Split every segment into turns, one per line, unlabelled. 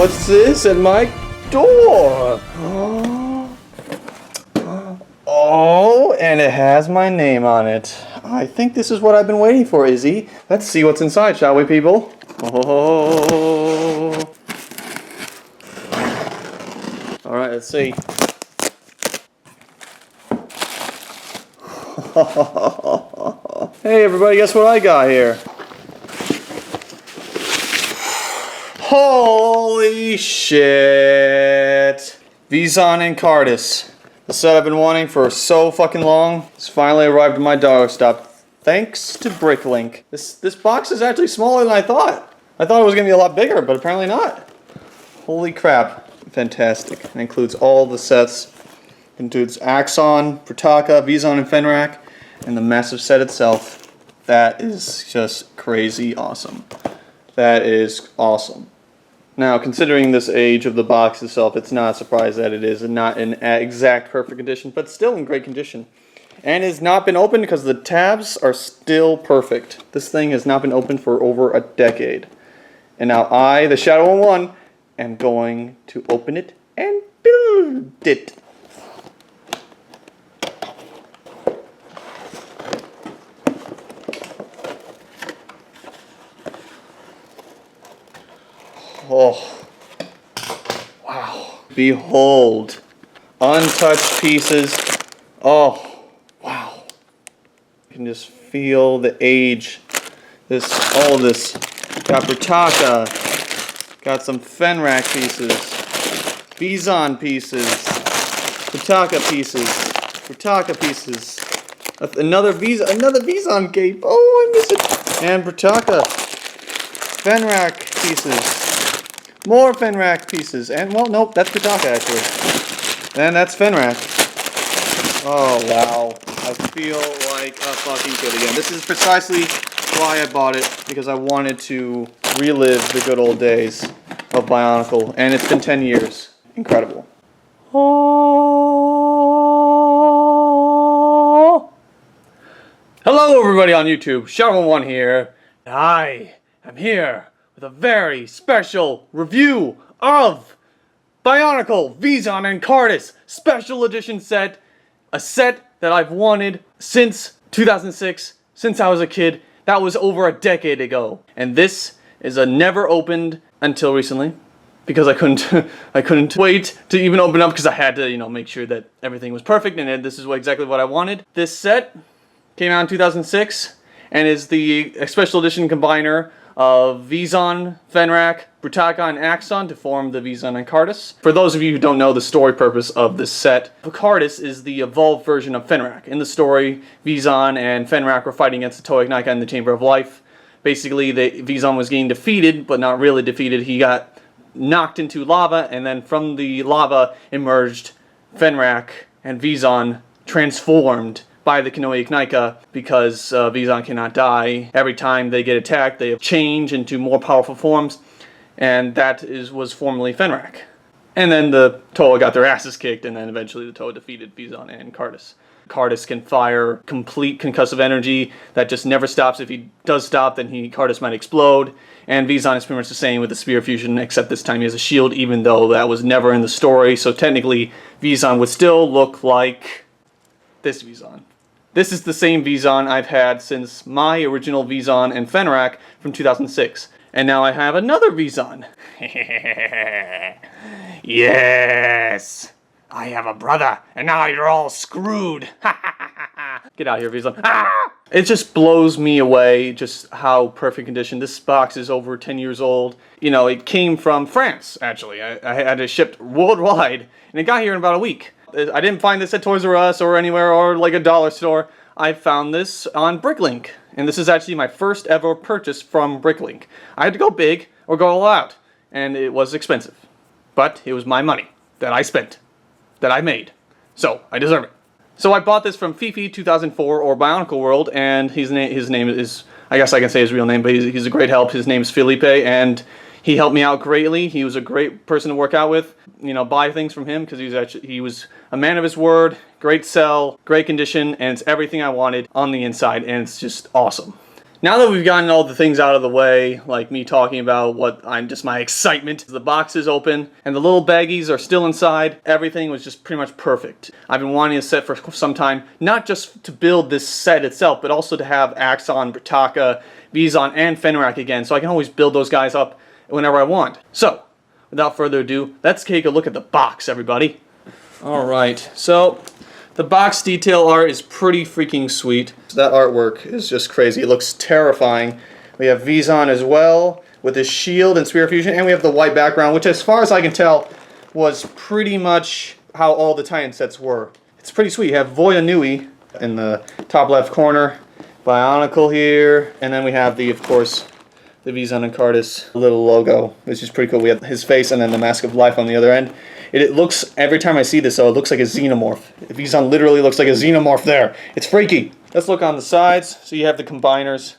What's this at my door? Oh, and it has my name on it. I think this is what I've been waiting for, Izzy. Let's see what's inside, shall we, people? Oh. Alright, let's see. Hey everybody, guess what I got here? Holy shit! Vezon Kardas. The set I've been wanting for so fucking long. It's finally arrived at my doorstep. Thanks to Bricklink. This box is actually smaller than I thought. I thought it was gonna be a lot bigger, but apparently not. Holy crap. Fantastic. It includes all the sets. It includes Axon, Bricklink, Vezon, and Fenrak, and the massive set itself. That is just crazy awesome. That is awesome. Now, considering this age of the box itself, it's not a surprise that it is not in exact perfect condition, but still in great condition. And it's not been opened because the tabs are still perfect. This thing has not been opened for over a decade. And now I, the Shadow One, am going to open it and build it. Oh, wow. Behold, untouched pieces. Oh, wow. You can just feel the age. All this. Got Bricklink, got some Fenrak pieces, Vezon pieces, Bricklink pieces, another Vezon cape. Oh, I miss it. And Bricklink, Fenrak pieces. More Fenrak pieces, and well, nope, that's Bricklink actually. And that's Fenrak. Oh, wow. I feel like a fucking kid again. This is precisely why I bought it, because I wanted to relive the good old days of Bionicle, and it's been 10 years. Incredible. Oh. Hello, everybody on YouTube. Shadow One here. I am here with a very special review of Bionicle Vezon Kardas Special Edition set. A set that I've wanted since 2006, since I was a kid. That was over a decade ago. And this is a never opened until recently, because I couldn't wait to even open up, because I had to, make sure that everything was perfect, and this is exactly what I wanted. This set came out in 2006 and is the special edition combiner of Vezon, Fenrak, Bricklink, and Axon to form the Vezon Kardas. For those of you who don't know the story purpose of this set, Kardas is the evolved version of Fenrak. In the story, Vezon and Fenrak were fighting against the Thoktober in the Chamber of Life. Basically, Vezon was getting defeated, but not really defeated. He got knocked into lava, and then from the lava emerged Fenrak, and Vezon transformed by the Thoktober, because Vezon cannot die. Every time they get attacked, they change into more powerful forms, and that was formerly Fenrak. And then the Toa got their asses kicked, and then eventually the Toa defeated Vezon and Kardas. Kardas can fire complete concussive energy that just never stops. If he does stop, then Kardas might explode. And Vezon is pretty much the same with the Spear Fusion, except this time he has a shield, even though that was never in the story. So technically, Vezon would still look like this Vezon. This is the same Vezon I've had since my original Vezon and Fenrak from 2006. And now I have another Vezon. Yes! I have a brother, and now you're all screwed. Get out of here, Vezon. Ah! It just blows me away just how perfect condition. This box is over 10 years old. It came from France, actually. I had it shipped worldwide, and it got here in about a week. I didn't find this at Toys R Us or anywhere, or like a dollar store. I found this on Bricklink, and this is actually my first ever purchase from Bricklink. I had to go big or go all out, and it was expensive. But it was my money that I spent, that I made, so I deserve it. So I bought this from Fifi 2004 or Bionicle World, and his name is, I guess I can say his real name, but he's a great help. His name is Felipe, and he helped me out greatly. He was a great person to work out with. Buy things from him, because he was a man of his word. Great sell, great condition, and it's everything I wanted on the inside, and it's just awesome. Now that we've gotten all the things out of the way, like me talking about my excitement, the box is open and the little baggies are still inside, everything was just pretty much perfect. I've been wanting a set for some time, not just to build this set itself, but also to have Axon, Bricklink, Vezon, and Fenrak again, so I can always build those guys up whenever I want. So, without further ado, let's take a look at the box, everybody. Alright, so the box detail art is pretty freaking sweet. That artwork is just crazy. It looks terrifying. We have Vezon as well with his shield and spear fusion, and we have the white background, which as far as I can tell was pretty much how all the Titan sets were. It's pretty sweet. You have Voya Nui in the top left corner, Bionicle here, and then we have of course, the Vezon Kardas little logo, which is pretty cool. We have his face and then the Mask of Life on the other end. It looks, every time I see this though, it looks like a xenomorph. Vezon literally looks like a xenomorph there. It's freaky. Let's look on the sides. So you have the combiners.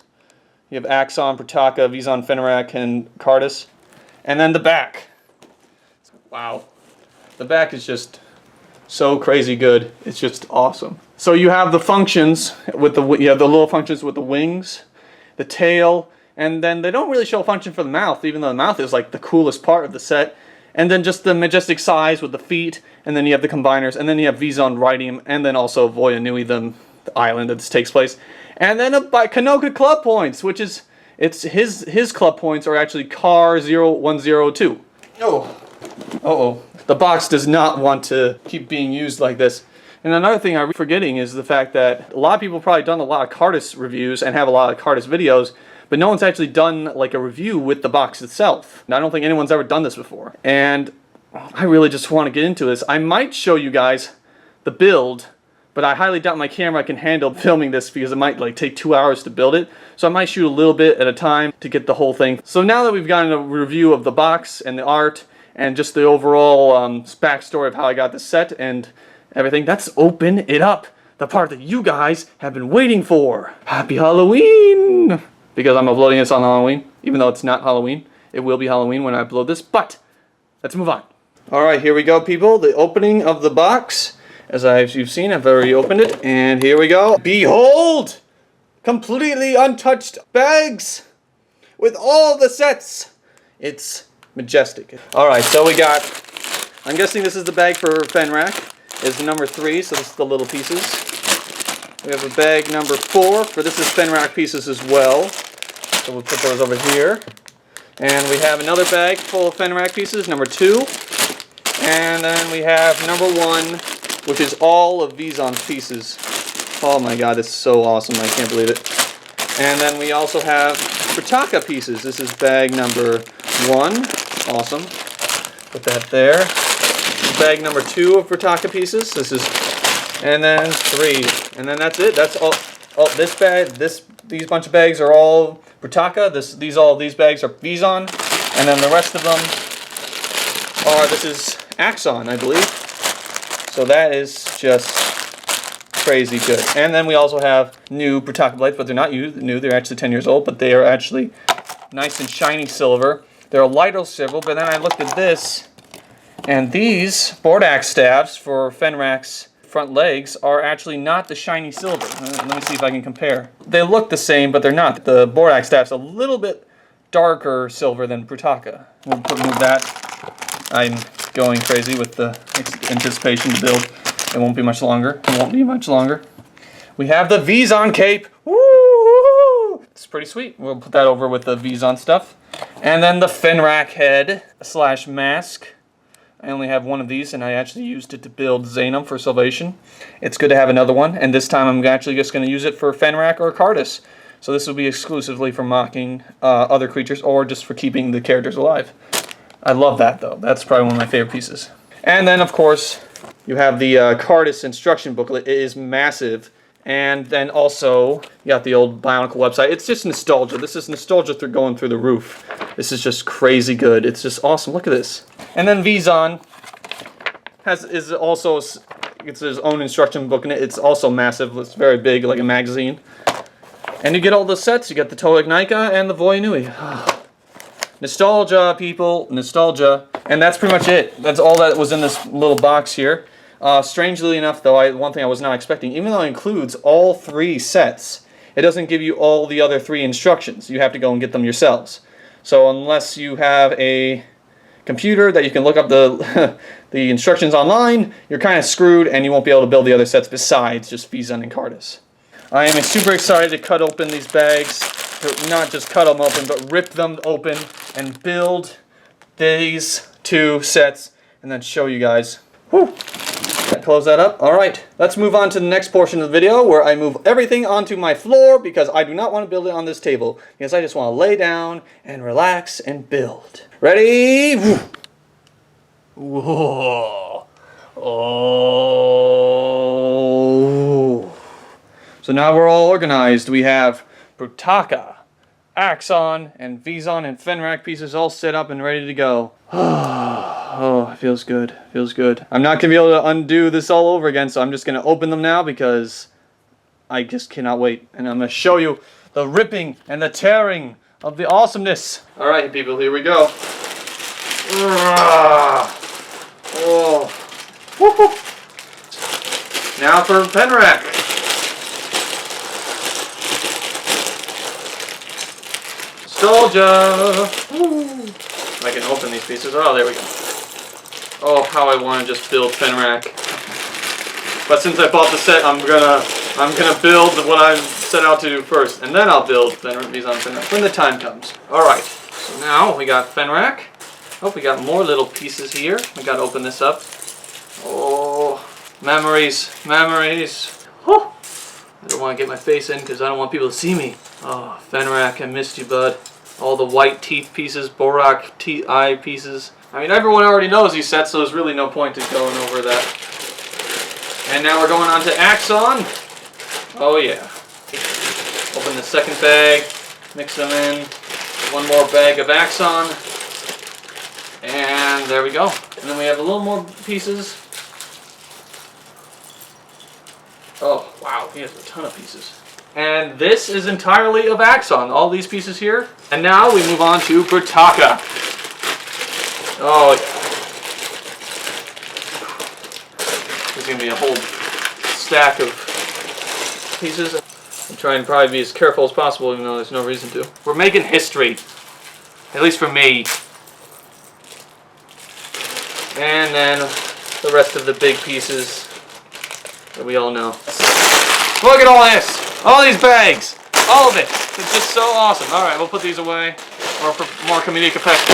You have Axon, Bricklink, Vezon, Fenrak, and Kardas. And then the back. Wow. The back is just so crazy good. It's just awesome. So you have the functions with the little functions with the wings, the tail, and then they don't really show a function for the mouth, even though the mouth is like the coolest part of the set. And then just the majestic size with the feet, and then you have the combiners, and then you have Vezon riding him, and then also Voya Nui, the island that this takes place. And then by Kanoka club points, which is, his club points are actually Car 0102. Oh. The box does not want to keep being used like this. And another thing I'm forgetting is the fact that a lot of people have probably done a lot of Kardas reviews and have a lot of Kardas videos, but no one's actually done like a review with the box itself. I don't think anyone's ever done this before. And I really just want to get into this. I might show you guys the build, but I highly doubt my camera can handle filming this because it might like take 2 hours to build it. So I might shoot a little bit at a time to get the whole thing. So now that we've gotten a review of the box and the art and just the overall backstory of how I got the set and everything, let's open it up. The part that you guys have been waiting for. Happy Halloween! Because I'm uploading this on Halloween, even though it's not Halloween. It will be Halloween when I upload this, but let's move on. Alright, here we go, people. The opening of the box. As you've seen, I've already opened it, and here we go. Behold! Completely untouched bags with all the sets. It's majestic. Alright, so we got, I'm guessing this is the bag for Fenrak. It's number 3, so this is the little pieces. We have a bag number 4, for this is Fenrak pieces as well. So we'll put those over here. And we have another bag full of Fenrak pieces, number 2. And then we have number 1, which is all of Vezon's pieces. Oh my god, it's so awesome, I can't believe it. And then we also have Bricklink pieces. This is bag number 1. Awesome. Put that there. Bag number 2 of Bricklink pieces. This is, and then 3. And then that's it. That's all. Oh, this bag, these bunch of bags are all Bricklink. These bags are Vezon, and then the rest of them are. This is Axon, I believe. So that is just crazy good. And then we also have new Bricklink blades, but they're not new. They're actually 10 years old, but they are actually nice and shiny silver. They're a lighter silver, but then I looked at this, and these board axe staves for Fenrak's front legs are actually not the shiny silver. Let me see if I can compare. They look the same, but they're not. The board axe staff's a little bit darker silver than Bricklink. We'll move that. I'm going crazy with the anticipation to build. It won't be much longer. It won't be much longer. We have the Vezon cape. Woo! It's pretty sweet. We'll put that over with the Vezon stuff. And then the Fenrak head / mask. I only have one of these, and I actually used it to build Xanum for Salvation. It's good to have another one, and this time I'm actually just going to use it for Fenrak or Kardas. So this will be exclusively for mocking other creatures, or just for keeping the characters alive. I love that, though. That's probably one of my favorite pieces. And then, of course, you have the Kardas instruction booklet. It is massive. And then also, you got the old Bionicle website. It's just nostalgia. This is nostalgia going through the roof. This is just crazy good. It's just awesome. Look at this. And then Vezon is also, it's his own instruction book in it. It's also massive. It's very big, like a magazine. And you get all the sets. You get the Thoktober and the Voya Nui. Nostalgia, people. Nostalgia. And that's pretty much it. That's all that was in this little box here. Strangely enough, though, one thing I was not expecting, even though it includes all 3 sets, it doesn't give you all the other 3 instructions. You have to go and get them yourselves. So unless you have a computer that you can look up the the instructions online, you're kind of screwed and you won't be able to build the other sets besides just Vezon and Kardas. I am super excited to cut open these bags, to not just cut them open, but rip them open and build these 2 sets and then show you guys. Whew. Close that up. Alright, let's move on to the next portion of the video where I move everything onto my floor because I do not want to build it on this table because I just want to lay down and relax and build. Ready? Whoa. Oh. So now we're all organized. We have Brutaka, Axon, and Vezon and Fenrak pieces all set up and ready to go. Oh, it feels good. Feels good. I'm not going to be able to undo this all over again, so I'm just going to open them now because I just cannot wait. And I'm going to show you the ripping and the tearing of the awesomeness. Alright, people, here we go. Oh. Woo-hoo. Now for Fenrak. Soldier. I can open these pieces. Oh, there we go. Oh, how I want to just build Fenrak. But since I bought the set, I'm gonna build what I set out to do first, and then I'll build Vezon Fenrak when the time comes. All right. So now we got Fenrak. Oh, we got more little pieces here. We gotta open this up. Oh, memories, memories. Oh, I don't want to get my face in because I don't want people to see me. Oh, Fenrak, I missed you, bud. All the white teeth pieces, Borak eye pieces. I mean, everyone already knows these sets, so there's really no point to going over that. And now we're going on to Axon. Oh yeah. Open the second bag, mix them in. One more bag of Axon. And there we go. And then we have a little more pieces. Oh, wow, he has a ton of pieces. And this is entirely of Axon, all these pieces here. And now we move on to Brutaka. Oh, yeah. There's going to be a whole stack of pieces. I'm trying to probably be as careful as possible, even though there's no reason to. We're making history. At least for me. And then the rest of the big pieces that we all know. Look at all this! All these bags! All of it! It's just so awesome. Alright, we'll put these away. Or for more comedic effect.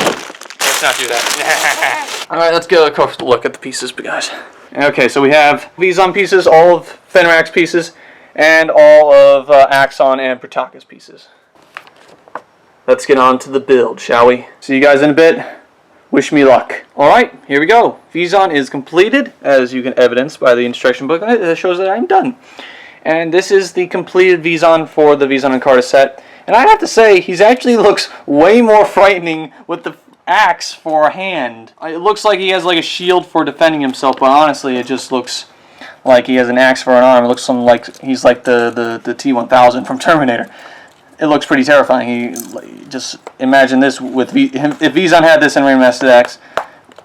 Let's not do that. Alright, let's get a close look at the pieces, guys. Okay, so we have Vezon pieces, all of Fenrak's pieces, and all of Axon and Brutaka's pieces. Let's get on to the build, shall we? See you guys in a bit. Wish me luck. Alright, here we go. Vezon is completed, as you can evidence by the instruction book. It shows that I'm done. And this is the completed Vezon for the Vezon and Kardas set. And I have to say, he actually looks way more frightening with the axe for a hand. It looks like he has like a shield for defending himself, but honestly it just looks like he has an axe for an arm. It looks something like he's like the T-1000 from Terminator. It looks pretty terrifying. Just imagine this with if Vezon had this in Remastered X,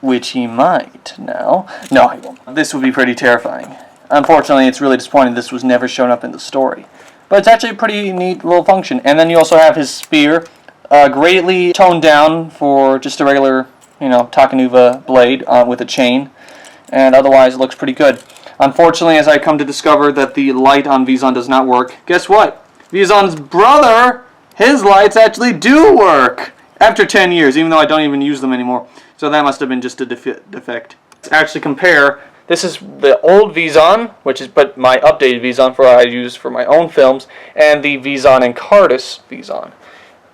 which he might now. No, he won't. This would be pretty terrifying. Unfortunately, it's really disappointing this was never shown up in the story. But it's actually a pretty neat little function. And then you also have his spear, greatly toned down for just a regular, Takanuva blade with a chain. And otherwise, it looks pretty good. Unfortunately, as I come to discover that the light on Vezon does not work, guess what? Vezon's brother, his lights actually do work after 10 years, even though I don't even use them anymore. So that must have been just a defect. Let's actually compare. This is the old Vezon, but my updated Vezon for what I use for my own films, and the Vezon and Kardas Vezon.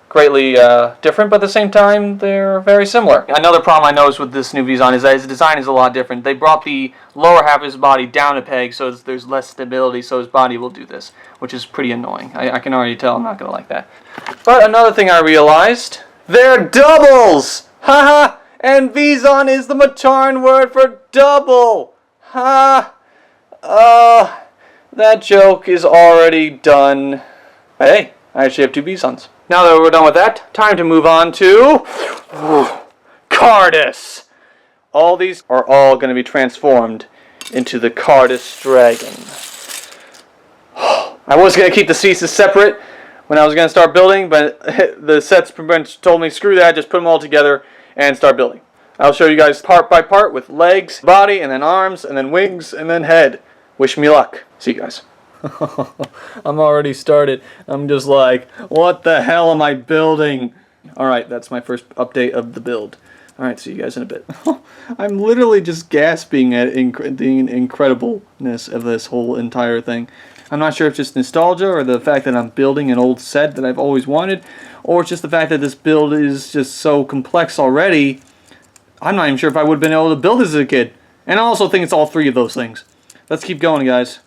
Greatly different, but at the same time, they're very similar. Another problem I noticed with this new Vezon is that his design is a lot different. They brought the lower half of his body down a peg, so there's less stability, so his body will do this, which is pretty annoying. I can already tell I'm not going to like that. But another thing I realized, they're doubles! Haha! And Vezon is the Mataran word for double! Ha! That joke is already done. Hey, I actually have 2 Vezons. Now that we're done with that, time to move on to Kardas. All these are all going to be transformed into the Kardas dragon. I was going to keep the pieces separate when I was going to start building, but the sets told me, screw that, just put them all together and start building. I'll show you guys part by part with legs, body, and then arms, and then wings, and then head. Wish me luck. See you guys. I'm already started. I'm just like, what the hell am I building? Alright, that's my first update of the build. Alright, see you guys in a bit. I'm literally just gasping at the incredibleness of this whole entire thing. I'm not sure if it's just nostalgia or the fact that I'm building an old set that I've always wanted, or it's just the fact that this build is just so complex already. I'm not even sure if I would have been able to build this as a kid. And I also think it's all three of those things. Let's keep going, guys.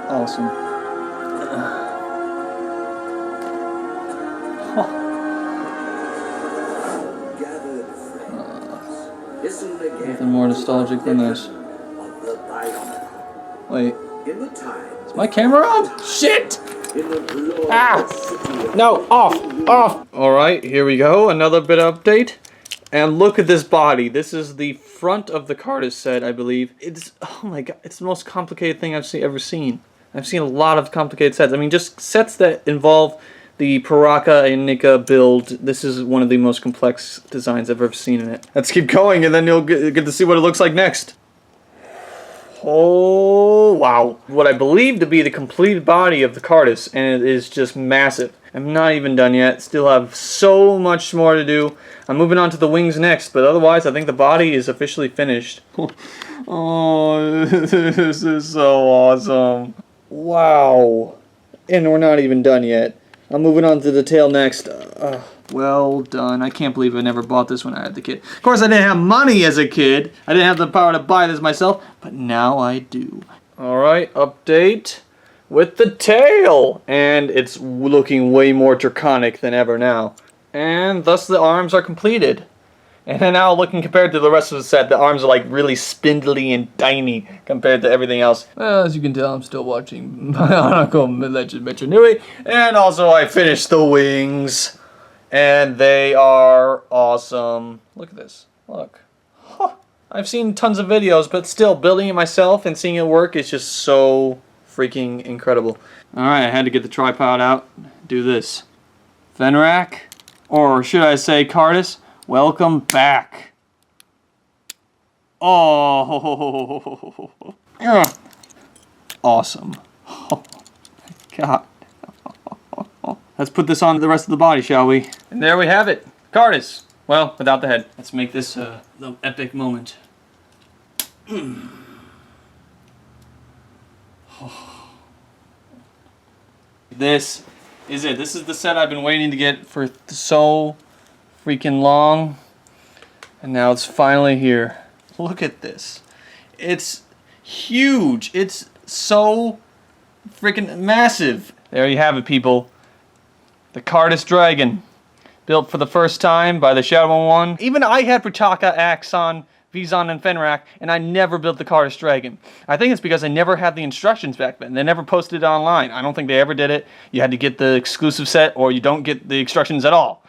Awesome. Nothing more nostalgic than this. Wait. Is my camera on? Shit! Ah! No, off! Off! Alright, here we go. Another bit of update. And look at this body. This is the front of the Kardas set, I believe. It's, oh my god, it's the most complicated thing I've ever seen. I've seen a lot of complicated sets. I mean, just sets that involve the Paraka and Nika build. This is one of the most complex designs I've ever seen in it. Let's keep going, and then you'll get to see what it looks like next. Oh, wow. What I believe to be the completed body of the Kardas, and it is just massive. I'm not even done yet. Still have so much more to do. I'm moving on to the wings next, but otherwise I think the body is officially finished. Oh, this is so awesome. Wow. And we're not even done yet. I'm moving on to the tail next. Well done. I can't believe I never bought this when I had the kid. Of course, I didn't have money as a kid. I didn't have the power to buy this myself, but now I do. Alright, update with the tail. And it's looking way more draconic than ever now. And thus the arms are completed. And then now looking compared to the rest of the set, the arms are like really spindly and tiny compared to everything else. Well, as you can tell, I'm still watching Bionicle Legend Metro Nui. And also I finished the wings. And they are awesome. Look at this. Look. Huh. I've seen tons of videos, but still building it myself and seeing it work is just so freaking incredible. Alright, I had to get the tripod out. Do this. Fenrak, or should I say Kardas, welcome back. Oh, awesome. Oh my god. Let's put this on the rest of the body, shall we? And there we have it. Kardas. Well, without the head. Let's make this the epic moment. This is it. This is the set I've been waiting to get for so freaking long. And now it's finally here. Look at this. It's huge. It's so freaking massive. There you have it, people. The Kardas Dragon. Built for the first time by the Shadow One. Even I had Bricklink, Axon, Vezon, and Fenrak, and I never built the Kardas Dragon. I think it's because I never had the instructions back then. They never posted it online. I don't think they ever did it. You had to get the exclusive set, or you don't get the instructions at all.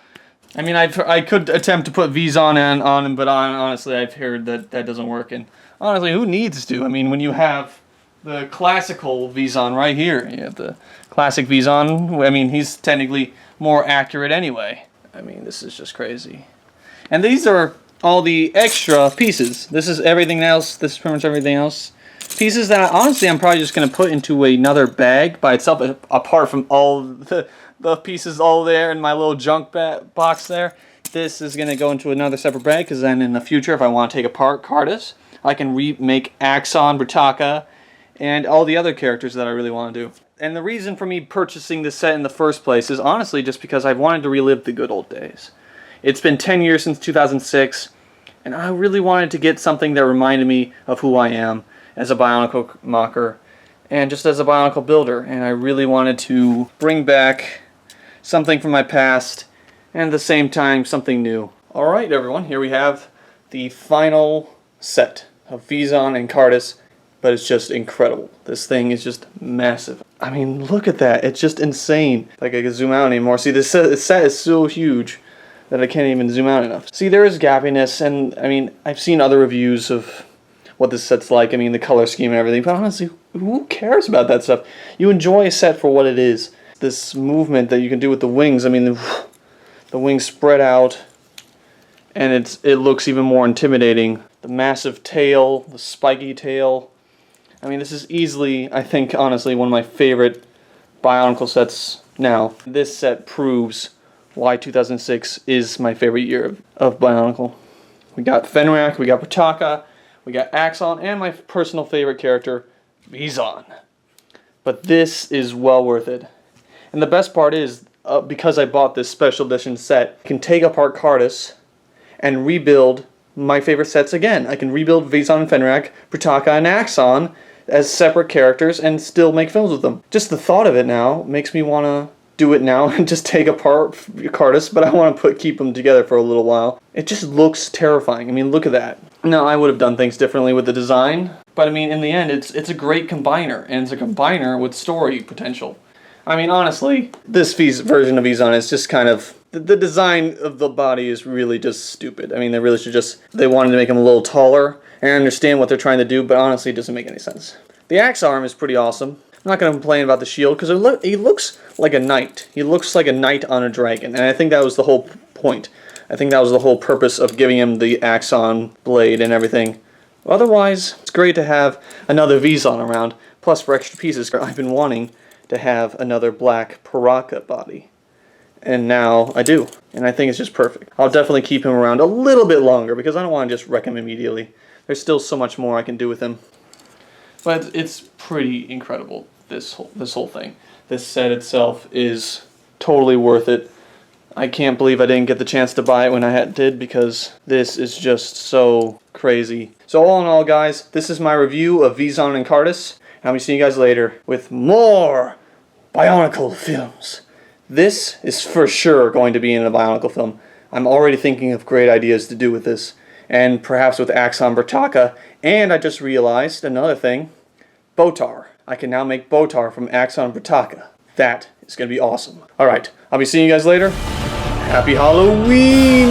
I mean, I could attempt to put Vezon on, but honestly, I've heard that that doesn't work. And honestly, who needs to? I mean, when you have the classical Vezon right here, you have the classic Vezon. I mean, he's technically more accurate anyway. I mean, this is just crazy. And these are all the extra pieces. This is everything else. This is pretty much everything else. Pieces that, honestly, I'm probably just going to put into another bag by itself, apart from all the pieces all there in my little junk box there. This is going to go into another separate bag, because then in the future, if I want to take apart Kardas, I can remake Axon, Bricklink, and all the other characters that I really want to do. And the reason for me purchasing this set in the first place is honestly just because I've wanted to relive the good old days. It's been 10 years since 2006, and I really wanted to get something that reminded me of who I am as a Bionicle mocker and just as a Bionicle builder. And I really wanted to bring back something from my past and at the same time something new. Alright everyone, here we have the final set of Vezon and Kardas. But it's just incredible. This thing is just massive. I mean, look at that. It's just insane. Like, I can zoom out anymore. See, this set is so huge that I can't even zoom out enough. See, there is gappiness, and I mean, I've seen other reviews of what this set's like. I mean, the color scheme and everything, but honestly, who cares about that stuff? You enjoy a set for what it is. This movement that you can do with the wings, I mean, the wings spread out, and it looks even more intimidating. The massive tail, the spiky tail. I mean, this is easily, I think, honestly, one of my favorite Bionicle sets now. This set proves why 2006 is my favorite year of Bionicle. We got Fenrak, we got Bricklink, we got Axon, and my personal favorite character, Vezon. But this is well worth it. And the best part is, because I bought this special edition set, I can take apart Kardas and rebuild my favorite sets again. I can rebuild Vezon and Fenrak, Bricklink, and Axon as separate characters and still make films with them. Just the thought of it now makes me want to do it now and just take apart Kardas, but I want to keep them together for a little while. It just looks terrifying. I mean, look at that. Now, I would have done things differently with the design, but I mean, in the end, it's a great combiner, and it's a combiner with story potential. I mean, honestly, this version of Vezon is just kind of... The design of the body is really just stupid. I mean, they really should they wanted to make him a little taller, and I understand what they're trying to do, but honestly, it doesn't make any sense. The axe arm is pretty awesome. I'm not going to complain about the shield, because he looks like a knight. He looks like a knight on a dragon, and I think that was the whole point. I think that was the whole purpose of giving him the Axon blade and everything. Otherwise, it's great to have another Vezon around. Plus, for extra pieces, I've been wanting to have another black Paraka body. And now I do. And I think it's just perfect. I'll definitely keep him around a little bit longer because I don't want to just wreck him immediately. There's still so much more I can do with him. But it's pretty incredible, this whole thing. This set itself is totally worth it. I can't believe I didn't get the chance to buy it when I did because this is just so crazy. So all in all, guys, this is my review of Vezon and Kardas. And I'll be seeing you guys later with more Bionicle films. This is for sure going to be in a Bionicle film. I'm already thinking of great ideas to do with this. And perhaps with Axon Bricklink. And I just realized another thing. Botar. I can now make Botar from Axon Bricklink. That is going to be awesome. Alright, I'll be seeing you guys later. Happy Halloween!